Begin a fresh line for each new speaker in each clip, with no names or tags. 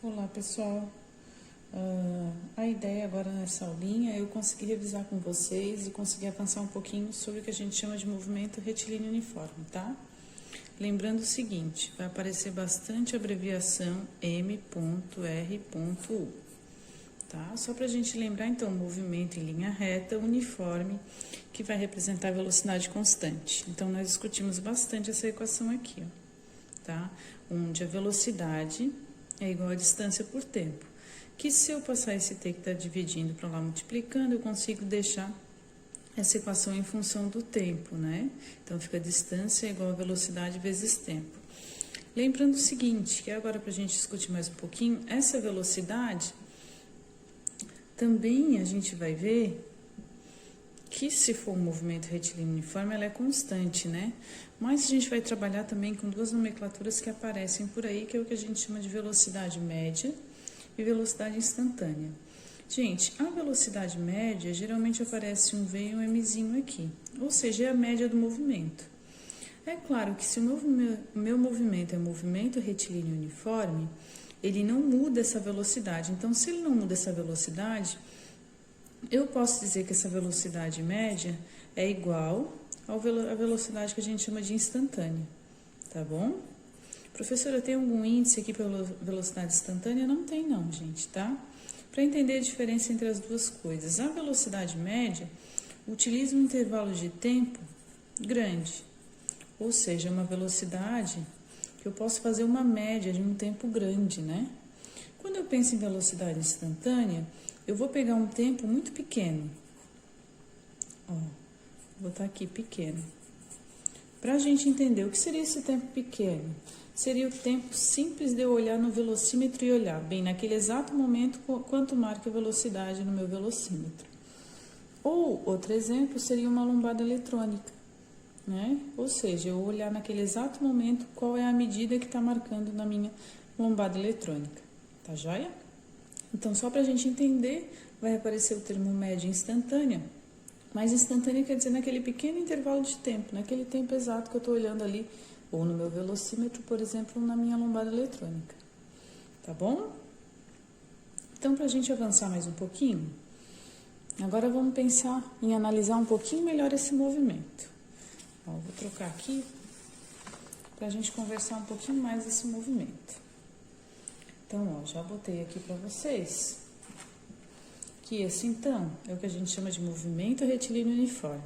Olá, pessoal. A ideia agora nessa aulinha é eu conseguir revisar com vocês e conseguir avançar um pouquinho sobre o que a gente chama de movimento retilíneo uniforme, tá? Lembrando o seguinte, vai aparecer bastante abreviação M.R.U, tá? Só para a gente lembrar, então, movimento em linha reta, uniforme, que vai representar a velocidade constante. Então, nós discutimos bastante essa equação aqui, ó, tá? Onde a velocidade é igual a distância por tempo. Que se eu passar esse t que está dividindo para lá multiplicando, eu consigo deixar essa equação em função do tempo, né? Então, fica distância igual a velocidade vezes tempo. Lembrando o seguinte, que agora para a gente discutir mais um pouquinho, essa velocidade também a gente vai ver que se for um movimento retilíneo uniforme, ela é constante, né? Mas a gente vai trabalhar também com duas nomenclaturas que aparecem por aí, que é o que a gente chama de velocidade média e velocidade instantânea. Gente, a velocidade média, geralmente aparece um V e um Mzinho aqui, ou seja, é a média do movimento. É claro que se o meu movimento é movimento retilíneo uniforme, ele não muda essa velocidade. Então, se ele não muda essa velocidade, eu posso dizer que essa velocidade média é igual à velocidade que a gente chama de instantânea, tá bom? Professora, tem algum índice aqui para velocidade instantânea? Não tem não, gente, tá? Para entender a diferença entre as duas coisas, a velocidade média utiliza um intervalo de tempo grande, ou seja, uma velocidade que eu posso fazer uma média de um tempo grande, né? Quando eu penso em velocidade instantânea, eu vou pegar um tempo muito pequeno. Ó, vou botar aqui pequeno. Para a gente entender o que seria esse tempo pequeno, seria o tempo simples de eu olhar no velocímetro e olhar bem naquele exato momento quanto marca a velocidade no meu velocímetro. Ou, outro exemplo, seria uma lombada eletrônica, né? Ou seja, eu olhar naquele exato momento qual é a medida que está marcando na minha lombada eletrônica. Tá joia? Então, só para a gente entender, vai aparecer o termo média instantânea, mas instantânea quer dizer naquele pequeno intervalo de tempo, naquele tempo exato que eu estou olhando ali, ou no meu velocímetro, por exemplo, ou na minha lombada eletrônica. Tá bom? Então, para a gente avançar mais um pouquinho, agora vamos pensar em analisar um pouquinho melhor esse movimento. Ó, vou trocar aqui para a gente conversar um pouquinho mais desse movimento. Então, ó, já botei aqui para vocês que esse, então, é o que a gente chama de movimento retilíneo uniforme,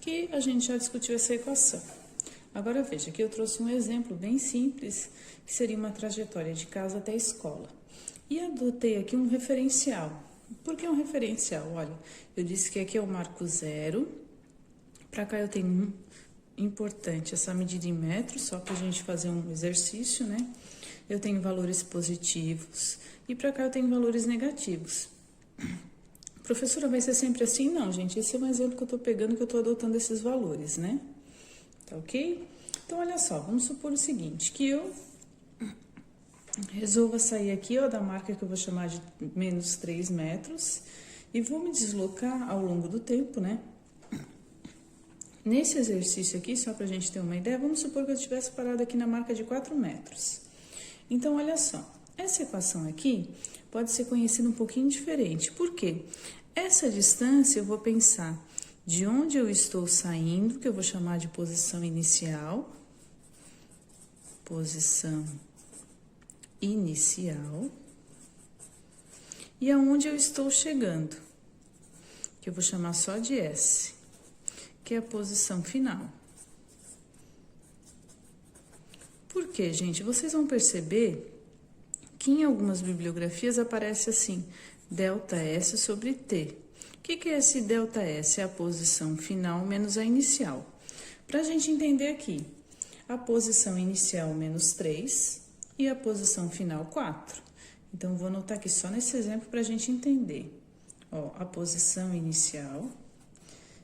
que a gente já discutiu essa equação. Agora, veja, aqui eu trouxe um exemplo bem simples, que seria uma trajetória de casa até a escola. E adotei aqui um referencial. Por que um referencial? Olha, eu disse que aqui é o marco zero, para cá eu tenho importante essa medida em metros, só para a gente fazer um exercício, né? Eu tenho valores positivos e para cá eu tenho valores negativos. Professora, vai ser sempre assim? Não, gente, esse é um exemplo que eu estou pegando, que eu estou adotando esses valores, né? Tá ok? Então, olha só, vamos supor o seguinte, que eu resolva sair aqui, ó, da marca que eu vou chamar de menos 3 metros e vou me deslocar ao longo do tempo, né? Nesse exercício aqui, só para a gente ter uma ideia, vamos supor que eu estivesse parado aqui na marca de 4 metros. Então, olha só, essa equação aqui pode ser conhecida um pouquinho diferente. Por quê? Essa distância eu vou pensar de onde eu estou saindo, que eu vou chamar de posição inicial. Posição inicial. E aonde eu estou chegando, que eu vou chamar só de S, que é a posição final. Por quê, gente? Vocês vão perceber que em algumas bibliografias aparece assim, ΔS sobre T. O que é esse ΔS? É a posição final menos a inicial. Para a gente entender aqui, a posição inicial menos 3 e a posição final 4. Então, vou anotar aqui só nesse exemplo para a gente entender. Ó, a posição inicial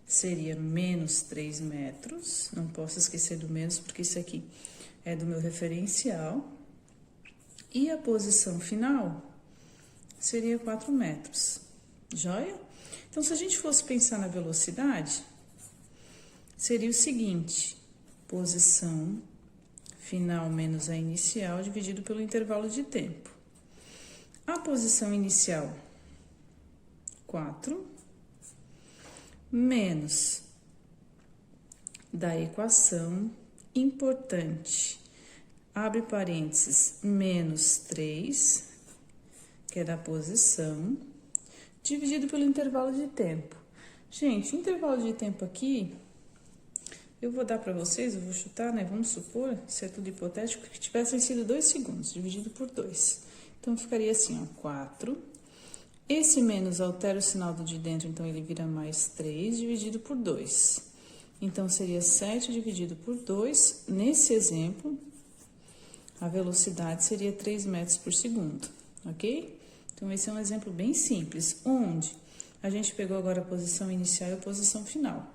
seria menos 3 metros, não posso esquecer do menos porque isso aqui é do meu referencial. E a posição final seria 4 metros, joia? Então, se a gente fosse pensar na velocidade, seria o seguinte, posição final menos a inicial dividido pelo intervalo de tempo. A posição inicial, 4, menos da equação importante, abre parênteses, menos 3, que é da posição, dividido pelo intervalo de tempo. Gente, o intervalo de tempo aqui, eu vou dar para vocês, eu vou chutar, né? Vamos supor, isso é tudo hipotético, que tivessem sido 2 segundos, dividido por 2. Então, ficaria assim, ó, 4. Esse menos altera o sinal do de dentro, então ele vira mais 3, dividido por 2. Então, seria 7 dividido por 2. Nesse exemplo, a velocidade seria 3 metros por segundo, ok? Então, esse é um exemplo bem simples, onde a gente pegou agora a posição inicial e a posição final.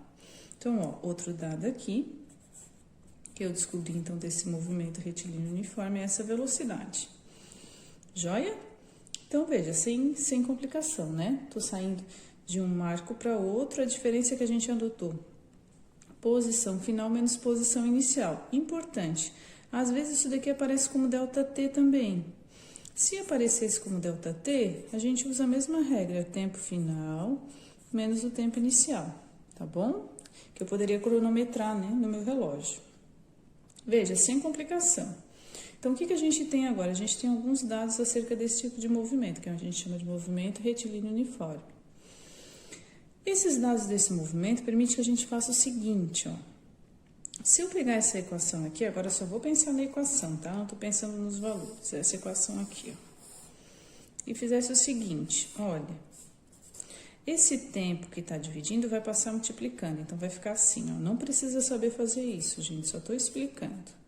Então, ó, outro dado aqui, que eu descobri, então, desse movimento retilíneo uniforme, é essa velocidade. Joia? Então, veja, sem complicação, né? Tô saindo de um marco para outro, a diferença é que a gente adotou posição final menos posição inicial. Importante, às vezes isso daqui aparece como ΔT também. Se aparecesse como ΔT, a gente usa a mesma regra, tempo final menos o tempo inicial, tá bom? Que eu poderia cronometrar, né, no meu relógio. Veja, sem complicação. Então, o que a gente tem agora? A gente tem alguns dados acerca desse tipo de movimento, que a gente chama de movimento retilíneo uniforme. Esses dados desse movimento permitem que a gente faça o seguinte, ó. Se eu pegar essa equação aqui, agora eu só vou pensar na equação, tá? Não tô pensando nos valores. Essa equação aqui, ó. E fizesse o seguinte, olha. Esse tempo que tá dividindo vai passar multiplicando, então vai ficar assim, ó. Não precisa saber fazer isso, gente, só tô explicando.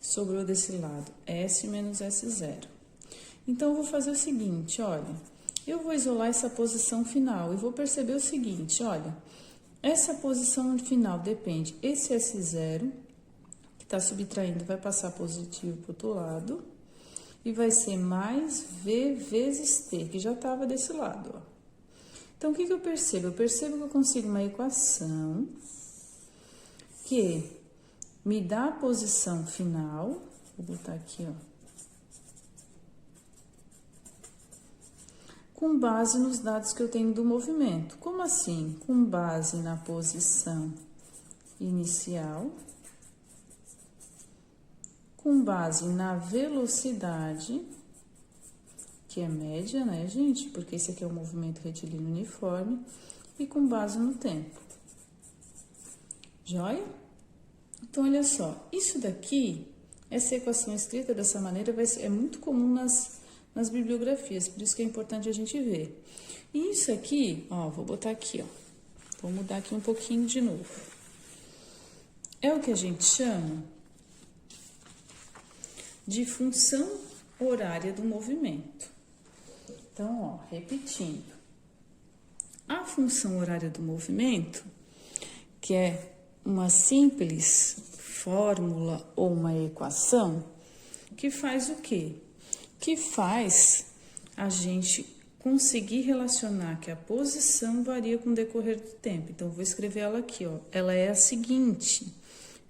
Sobrou desse lado S menos S0. Então, eu vou fazer o seguinte, olha. Eu vou isolar essa posição final e vou perceber o seguinte, olha. Essa posição final depende, esse S0, que está subtraindo, vai passar positivo para o outro lado, e vai ser mais V vezes T, que já estava desse lado, ó. Então, o que eu percebo? Eu percebo que eu consigo uma equação que me dá a posição final, vou botar aqui, ó, com base nos dados que eu tenho do movimento. Como assim? Com base na posição inicial, com base na velocidade, que é média, né, gente? Porque esse aqui é o movimento retilíneo uniforme, e com base no tempo. Joia? Então, olha só, isso daqui, essa equação escrita dessa maneira é muito comum nas bibliografias, por isso que é importante a gente ver. E isso aqui, ó, vou botar aqui, ó, vou mudar aqui um pouquinho de novo. É o que a gente chama de função horária do movimento. Então, ó, repetindo. A função horária do movimento, que é uma simples fórmula ou uma equação, que faz o quê? Que faz a gente conseguir relacionar que a posição varia com o decorrer do tempo. Então, vou escrever ela aqui, ó. Ela é a seguinte,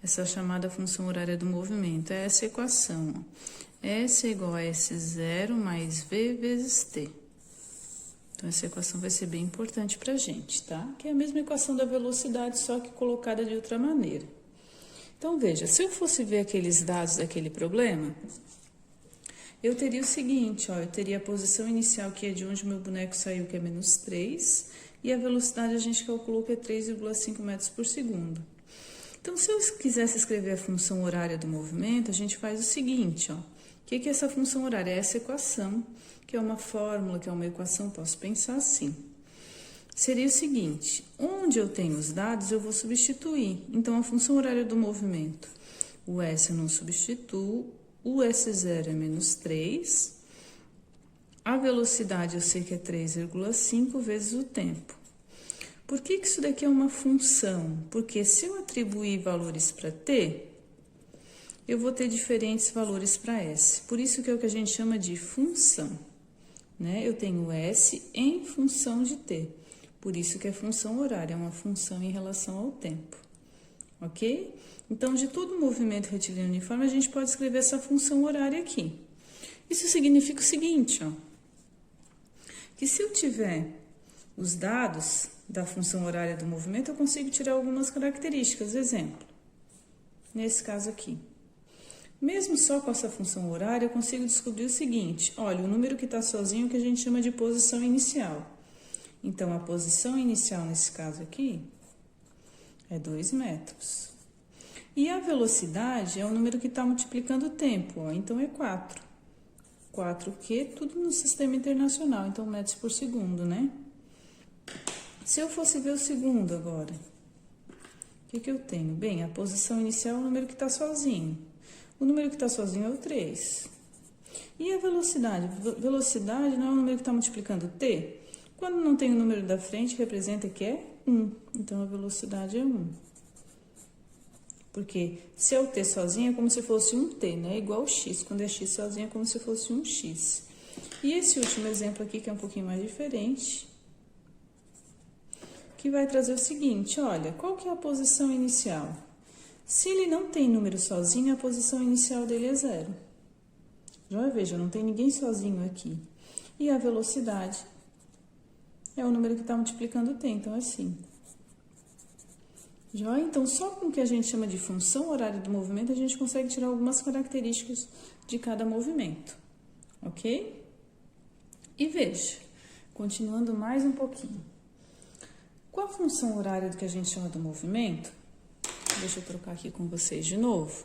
essa chamada função horária do movimento, é essa equação, ó. S é igual a S0 mais V vezes T. Então, essa equação vai ser bem importante pra gente, tá? Que é a mesma equação da velocidade, só que colocada de outra maneira. Então, veja, se eu fosse ver aqueles dados daquele problema, eu teria o seguinte, ó, eu teria a posição inicial, que é de onde o meu boneco saiu, que é menos 3, e a velocidade a gente calculou que é 3,5 metros por segundo. Então, se eu quisesse escrever a função horária do movimento, a gente faz o seguinte, ó. O que é essa função horária? É essa equação, que é uma fórmula, que é uma equação, posso pensar assim. Seria o seguinte, onde eu tenho os dados, eu vou substituir. Então, a função horária do movimento, o S eu não substituo, o S0 é menos 3, a velocidade eu sei que é 3,5 vezes o tempo. Por que isso daqui é uma função? Porque se eu atribuir valores para T, eu vou ter diferentes valores para S. Por isso que é o que a gente chama de função, né? Eu tenho S em função de T. Por isso que é função horária, é uma função em relação ao tempo. Ok? Então, de todo movimento retilíneo uniforme, a gente pode escrever essa função horária aqui. Isso significa o seguinte, ó. que se eu tiver os dados da função horária do movimento, eu consigo tirar algumas características. Exemplo, nesse caso aqui. Mesmo só com essa função horária, eu consigo descobrir o seguinte: olha, o número que está sozinho é o que a gente chama de posição inicial. Então, a posição inicial nesse caso aqui é 2 metros. E a velocidade é o número que está multiplicando o tempo, ó, então é 4. 4 o quê? Tudo no sistema internacional, então metros por segundo, né? Se eu fosse ver o segundo agora, o que eu tenho? Bem, a posição inicial é o número que está sozinho. O número que está sozinho é o 3. E a velocidade? Velocidade não é o número que está multiplicando t? Quando não tem o número da frente, representa que é 1. Então, a velocidade é 1. Porque se é o t sozinho, é como se fosse um t, né? Igual o x. Quando é x sozinho, é como se fosse um x. E esse último exemplo aqui, que é um pouquinho mais diferente, que vai trazer o seguinte: olha, qual que é a posição inicial? Se ele não tem número sozinho, a posição inicial dele é 0. Já veja, não tem ninguém sozinho aqui. E a velocidade é o número que está multiplicando o t, então é 5. Já, então, só com o que a gente chama de função horária do movimento, a gente consegue tirar algumas características de cada movimento, ok? E veja, continuando mais um pouquinho. Com a função horária do que a gente chama do movimento, deixa eu trocar aqui com vocês de novo.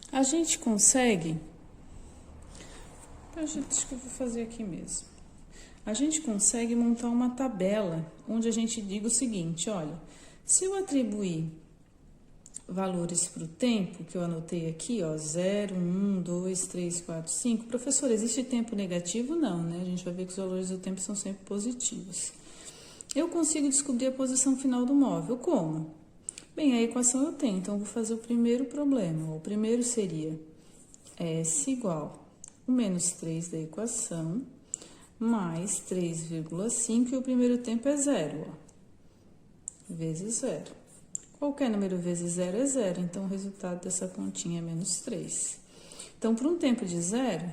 A gente consegue... Acho que eu vou fazer aqui mesmo. A gente consegue montar uma tabela onde a gente diga o seguinte: olha, se eu atribuir valores para o tempo, que eu anotei aqui, ó, 0, 1, 2, 3, 4, 5. Professor, existe tempo negativo? Não, né? A gente vai ver que os valores do tempo são sempre positivos. Eu consigo descobrir a posição final do móvel. Como? Bem, a equação eu tenho, então eu vou fazer o primeiro problema. O primeiro seria S igual o menos 3 da equação, mais 3,5, e o primeiro tempo é 0, ó, vezes 0. Qualquer número vezes 0 é 0, então o resultado dessa continha é menos 3. Então, para um tempo de 0,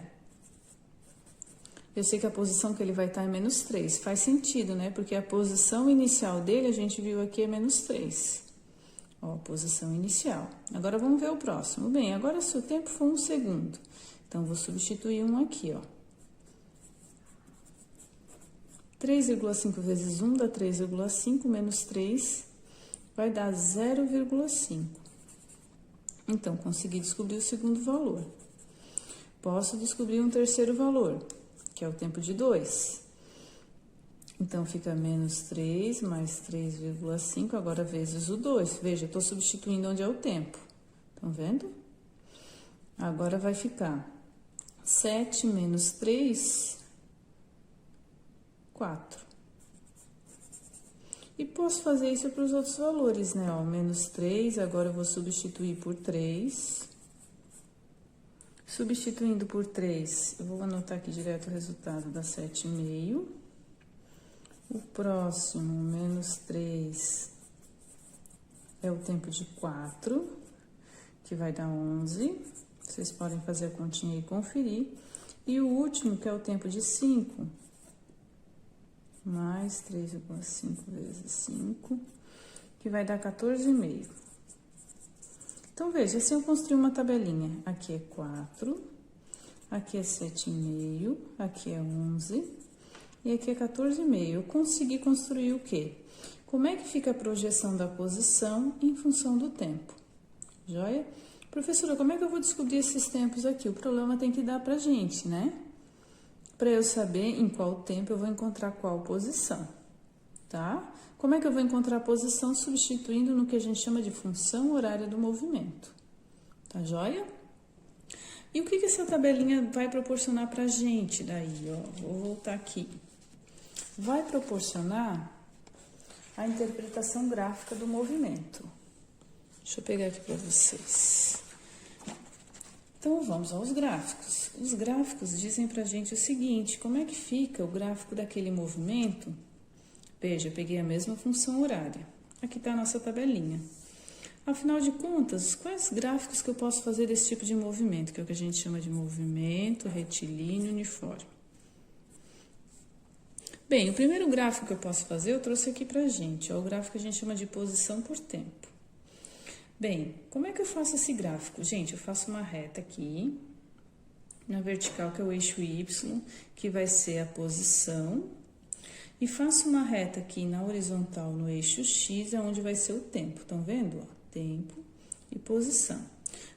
eu sei que a posição que ele vai estar é menos 3. Faz sentido, né? Porque a posição inicial dele, a gente viu aqui, é menos 3. Ó, posição inicial. Agora, vamos ver o próximo. Bem, agora se o tempo for 1 segundo, então, vou substituir 1 aqui, ó. 3,5 vezes 1 dá 3,5, menos 3 vai dar 0,5. Então, consegui descobrir o segundo valor. Posso descobrir um terceiro valor, que é o tempo de 2. Então, fica menos 3 mais 3,5, agora vezes o 2. Veja, eu estou substituindo onde é o tempo. Estão vendo? Agora vai ficar 7 menos 3, 4. E posso fazer isso para os outros valores, né? Ó, menos 3, agora eu vou substituir por 3. Substituindo por 3, eu vou anotar aqui direto o resultado, dá 7,5. O próximo, menos 3, é o tempo de 4, que vai dar 11. Vocês podem fazer a continha e conferir. E o último, que é o tempo de 5, mais 3,5 vezes 5, que vai dar 14,5. Então, veja, assim eu construí uma tabelinha. Aqui é 4, aqui é 7,5, aqui é 11 e aqui é 14,5. Eu consegui construir o quê? Como é que fica a projeção da posição em função do tempo? Joia? Professora, como é que eu vou descobrir esses tempos aqui? O problema tem que dar pra gente, né? Para eu saber em qual tempo eu vou encontrar qual posição, tá? Como é que eu vou encontrar a posição substituindo no que a gente chama de função horária do movimento? Tá joia? E o que essa tabelinha vai proporcionar pra gente daí, ó? Vou voltar aqui. Vai proporcionar a interpretação gráfica do movimento. Deixa eu pegar aqui para vocês. Então, vamos aos gráficos. Os gráficos dizem pra gente o seguinte: como é que fica o gráfico daquele movimento? Veja, eu peguei a mesma função horária. Aqui está a nossa tabelinha. Afinal de contas, quais gráficos que eu posso fazer desse tipo de movimento, que é o que a gente chama de movimento retilíneo uniforme? Bem, o primeiro gráfico que eu posso fazer, eu trouxe aqui pra gente. É o gráfico que a gente chama de posição por tempo. Bem, como é que eu faço esse gráfico? Gente, eu faço uma reta aqui, na vertical, que é o eixo Y, que vai ser a posição. E faço uma reta aqui na horizontal, no eixo X, é onde vai ser o tempo. Estão vendo? Ó, tempo e posição.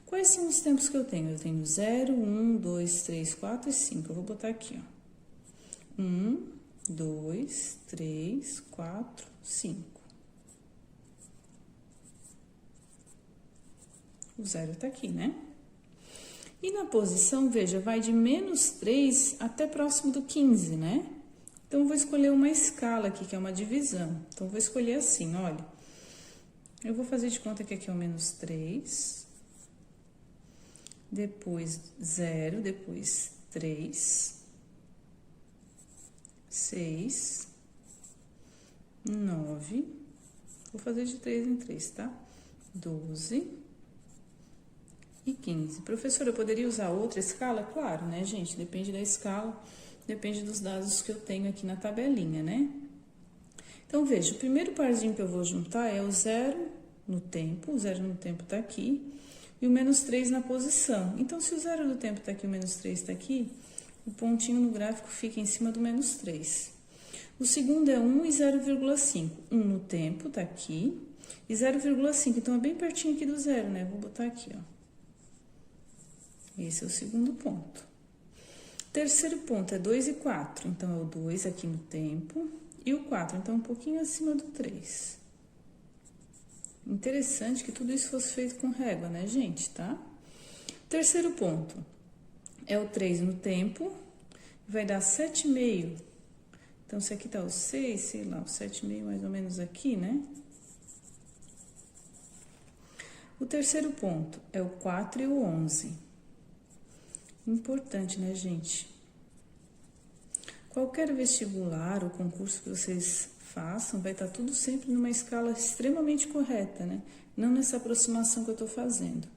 Quais são os tempos que eu tenho? Eu tenho 0, 1, 2, 3, 4 e 5. Eu vou botar aqui, ó. 1, 2, 3, 4, 5. O 0 tá aqui, né? E na posição, veja, vai de menos 3 até próximo do 15, né? Então, eu vou escolher uma escala aqui, que é uma divisão. Então, eu vou escolher assim, olha. Eu vou fazer de conta que aqui é o menos 3. Depois 0, depois 3. 6. 9. Vou fazer de 3 em 3, tá? 12. E 15. Professora, eu poderia usar outra escala? Claro, né, gente? Depende da escala. Depende dos dados que eu tenho aqui na tabelinha, né? Então, veja, o primeiro parzinho que eu vou juntar é o 0 no tempo. O 0 no tempo tá aqui. E o menos 3 na posição. Então, se o 0 do tempo tá aqui e o menos 3 tá aqui, o pontinho no gráfico fica em cima do menos 3. O segundo é 1 e 0,5. 1 no tempo tá aqui e 0,5. Então, é bem pertinho aqui do 0, né? Vou botar aqui, ó. Esse é o segundo ponto. Terceiro ponto é 2 e 4, então é o 2 aqui no tempo, e o 4, então um pouquinho acima do 3. Interessante que tudo isso fosse feito com régua, né, gente, tá? Terceiro ponto é o 3 no tempo, vai dar 7,5. Então, se aqui tá o 6, sei lá, o 7,5 mais ou menos aqui, né? O terceiro ponto é o 4 e o 11. Importante, né, gente? Qualquer vestibular ou concurso que vocês façam, vai estar tudo sempre numa escala extremamente correta, né? Não nessa aproximação que eu tô fazendo.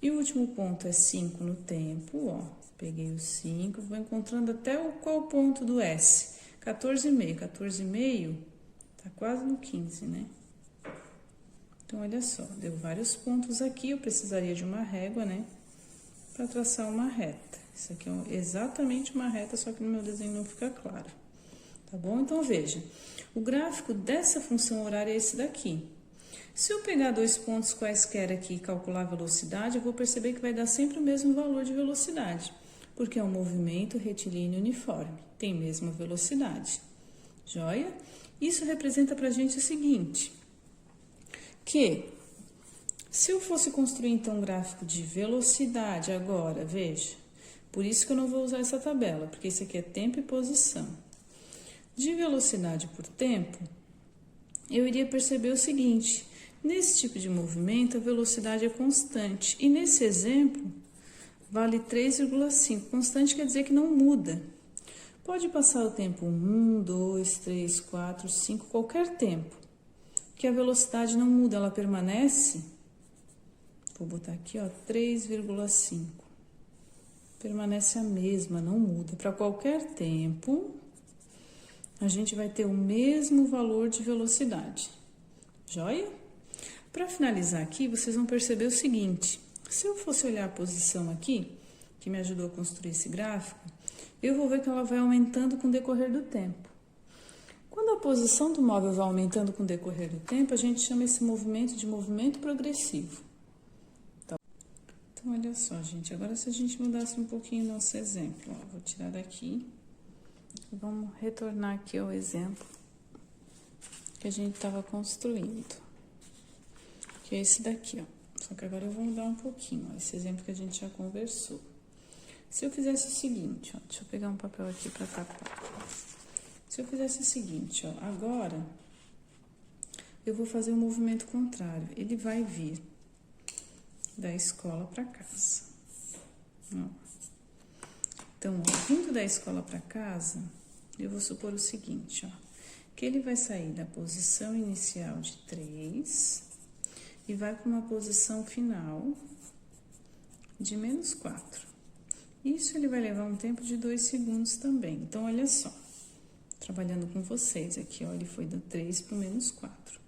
E o último ponto é 5 no tempo, ó. Peguei o 5, vou encontrando até qual ponto do S? 14,5. 14,5 tá quase no 15, né? Então, olha só, deu vários pontos aqui, eu precisaria de uma régua, né? Para traçar uma reta. Isso aqui é exatamente uma reta, só que no meu desenho não fica claro. Tá bom? Então, veja. O gráfico dessa função horária é esse daqui. Se eu pegar dois pontos quaisquer aqui e calcular a velocidade, eu vou perceber que vai dar sempre o mesmo valor de velocidade, porque é um movimento retilíneo uniforme, tem mesma velocidade. Joia? Isso representa pra gente o seguinte, que se eu fosse construir, então, um gráfico de velocidade agora, veja, por isso que eu não vou usar essa tabela, porque isso aqui é tempo e posição. De velocidade por tempo, eu iria perceber o seguinte, nesse tipo de movimento, a velocidade é constante, e nesse exemplo, vale 3,5. Constante quer dizer que não muda. Pode passar o tempo 1, 2, 3, 4, 5, qualquer tempo, que a velocidade não muda, ela permanece. Vou botar aqui, ó, 3,5. Permanece a mesma, não muda. Para qualquer tempo, a gente vai ter o mesmo valor de velocidade. Joia? Para finalizar aqui, vocês vão perceber o seguinte. Se eu fosse olhar a posição aqui, que me ajudou a construir esse gráfico, eu vou ver que ela vai aumentando com o decorrer do tempo. Quando a posição do móvel vai aumentando com o decorrer do tempo, a gente chama esse movimento de movimento progressivo. Então, olha só, gente, agora se a gente mudasse um pouquinho o nosso exemplo, ó, vou tirar daqui, vamos retornar aqui ao exemplo que a gente estava construindo, que é esse daqui, ó. Só que agora eu vou mudar um pouquinho, ó, esse exemplo que a gente já conversou. Se eu fizesse o seguinte, ó, deixa eu pegar um papel aqui para tapar. Se eu fizesse o seguinte, ó, agora eu vou fazer um movimento contrário, ele vai vir da escola para casa. Ó. Então, ó, vindo da escola para casa, eu vou supor o seguinte, ó, que ele vai sair da posição inicial de 3 e vai para uma posição final de menos 4. Isso ele vai levar um tempo de 2 segundos também. Então, olha só. trabalhando com vocês aqui, ó, ele foi do 3 para o menos 4.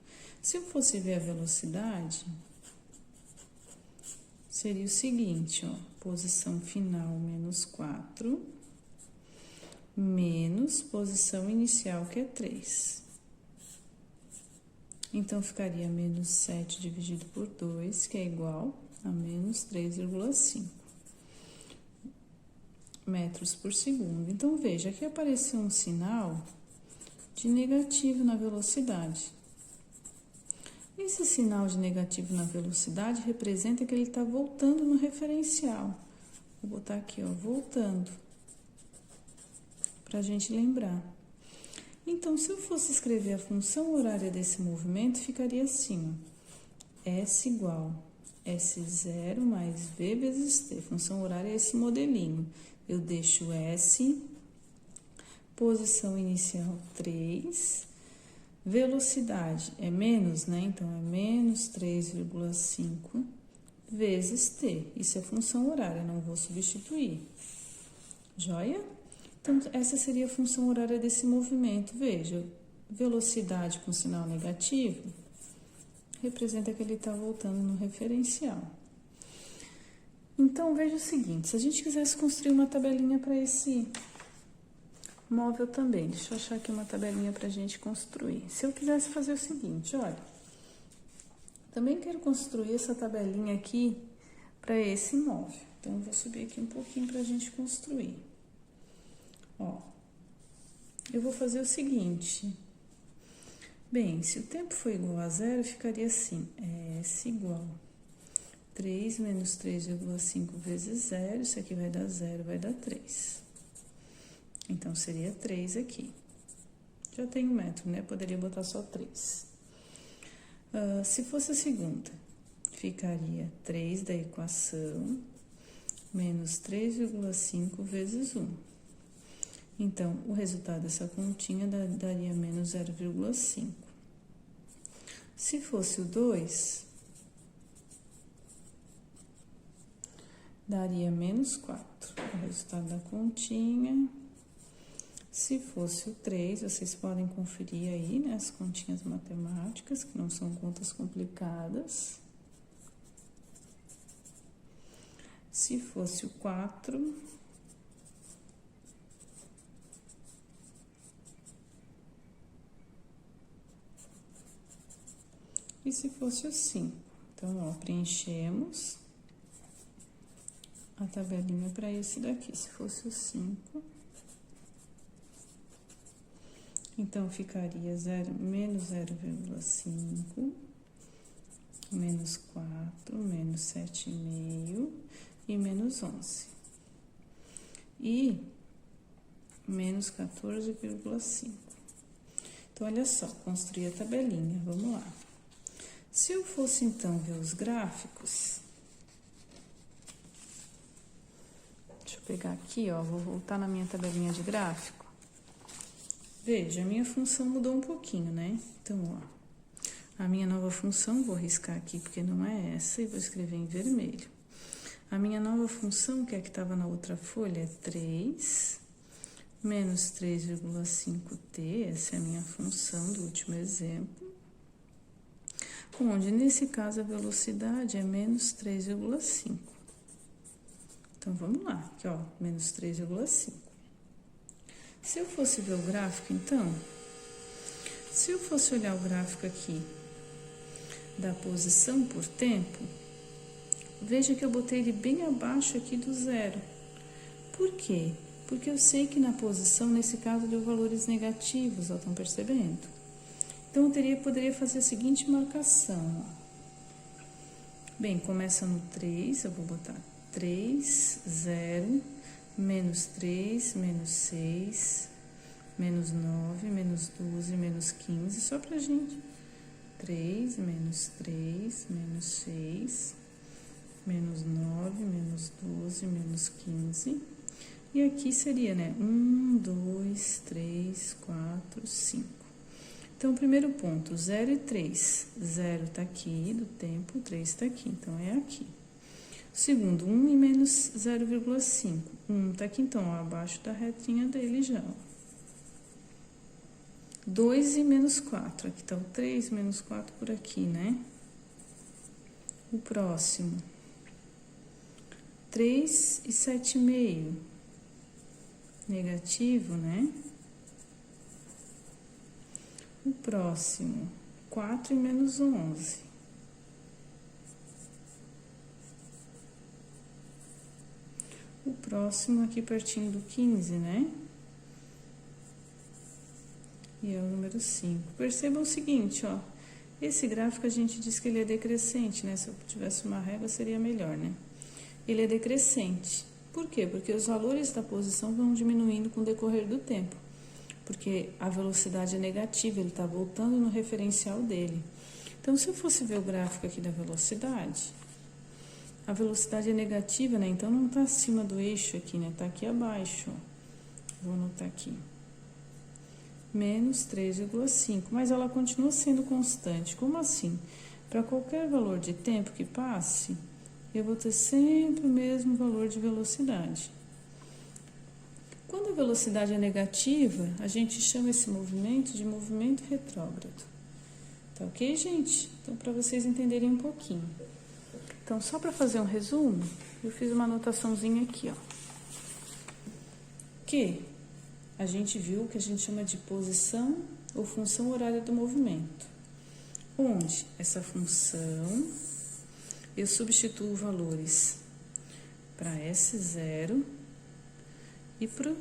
Se eu fosse ver a velocidade, seria o seguinte, ó, posição final menos 4, menos posição inicial, que é 3. Então, ficaria menos 7 dividido por 2, que é igual a menos 3,5 metros por segundo. Então, veja, aqui apareceu um sinal de negativo na velocidade. Esse sinal de negativo na velocidade representa que ele está voltando no referencial. Vou botar aqui, ó, voltando, para a gente lembrar. Então, se eu fosse escrever a função horária desse movimento, ficaria assim, ó, S igual S0 mais V vezes T. Função horária é esse modelinho. Eu deixo S, posição inicial 3, velocidade é menos, né? Então, é menos 3,5 vezes T. Isso é função horária, não vou substituir. Joia? Então, essa seria a função horária desse movimento. Veja, velocidade com sinal negativo representa que ele está voltando no referencial. Então, veja o seguinte, se a gente quisesse construir uma tabelinha para esse móvel também, deixa eu achar aqui uma tabelinha para a gente construir. Se eu quisesse fazer o seguinte, olha, também quero construir essa tabelinha aqui para esse móvel. Então, eu vou subir aqui um pouquinho para a gente construir. Ó, eu vou fazer o seguinte. Bem, se o tempo for igual a zero, ficaria assim, S igual 3 menos 3,5 vezes zero, isso aqui vai dar zero, vai dar 3. Então, seria 3 aqui. Já tem um metro, né? Poderia botar só 3. Se fosse a segunda, ficaria 3 da equação menos 3,5 vezes 1. Então, o resultado dessa continha daria menos 0,5. Se fosse o 2, daria menos 4. O resultado da continha. Se fosse o 3, vocês podem conferir aí, né, as continhas matemáticas, que não são contas complicadas. Se fosse o 4, e se fosse o 5. Então, ó, preenchemos a tabelinha para esse daqui. Se fosse o 5, então, ficaria menos 0,5, menos 4, menos 7,5 e menos 11. E menos 14,5. Então, olha só, construir a tabelinha, vamos lá. Se eu fosse, então, ver os gráficos, deixa eu pegar aqui, ó, vou voltar na minha tabelinha de gráfico. Veja, a minha função mudou um pouquinho, né? Então, ó, a minha nova função, vou riscar aqui porque não é essa, e vou escrever em vermelho. A minha nova função, que é a que estava na outra folha, é 3 menos 3,5t, essa é a minha função do último exemplo. Onde, nesse caso, a velocidade é menos 3,5. Então, vamos lá, aqui, ó, menos 3,5. Se eu fosse ver o gráfico, então, se eu fosse olhar o gráfico aqui da posição por tempo, veja que eu botei ele bem abaixo aqui do zero. Por quê? Porque eu sei que na posição, nesse caso, deu valores negativos, ó, estão percebendo? Então, eu poderia fazer a seguinte marcação, ó. Bem, começa no 3, eu vou botar 3, 0, menos 3, menos 6, menos 9, menos 12, menos 15, só pra gente. 3, menos 3, menos 6, menos 9, menos 12, menos 15. E aqui seria, né, 1, 2, 3, 4, 5. Então, o primeiro ponto, 0 e 3. 0 tá aqui do tempo, 3 tá aqui, então é aqui. Segundo, 1 e menos 0,5. 1 tá aqui, então, ó, abaixo da retinha dele já, ó. 2 e menos 4. Aqui tá o 3 menos 4 por aqui, né? O próximo. 3 e 7,5. Negativo, né? O próximo. 4 e menos 11. O próximo aqui pertinho do 15, né? E é o número 5. Percebam o seguinte, ó. Esse gráfico a gente diz que ele é decrescente, né? Se eu tivesse uma régua seria melhor, né? Ele é decrescente. Por quê? Porque os valores da posição vão diminuindo com o decorrer do tempo. Porque a velocidade é negativa, ele está voltando no referencial dele. Então, se eu fosse ver o gráfico aqui da velocidade, a velocidade é negativa, né? Então, não está acima do eixo aqui, né? Está aqui abaixo, ó. Vou anotar aqui. Menos 3,5, mas ela continua sendo constante. Como assim? Para qualquer valor de tempo que passe, eu vou ter sempre o mesmo valor de velocidade. Quando a velocidade é negativa, a gente chama esse movimento de movimento retrógrado. Tá ok, gente? Então, para vocês entenderem um pouquinho. Então, só para fazer um resumo, eu fiz uma anotaçãozinha aqui, ó. Que a gente viu que a gente chama de posição ou função horária do movimento. Onde essa função, eu substituo valores para S0 e para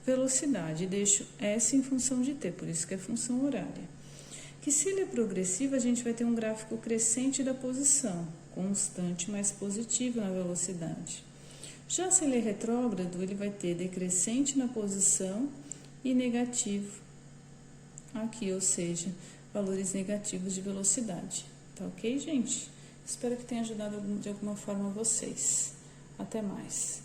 velocidade. Deixo S em função de T, por isso que é função horária. Que se ele é progressivo, a gente vai ter um gráfico crescente da posição, constante, mais positivo na velocidade. Já se ele é retrógrado, ele vai ter decrescente na posição e negativo aqui, ou seja, valores negativos de velocidade. Tá ok, gente? Espero que tenha ajudado de alguma forma vocês. Até mais.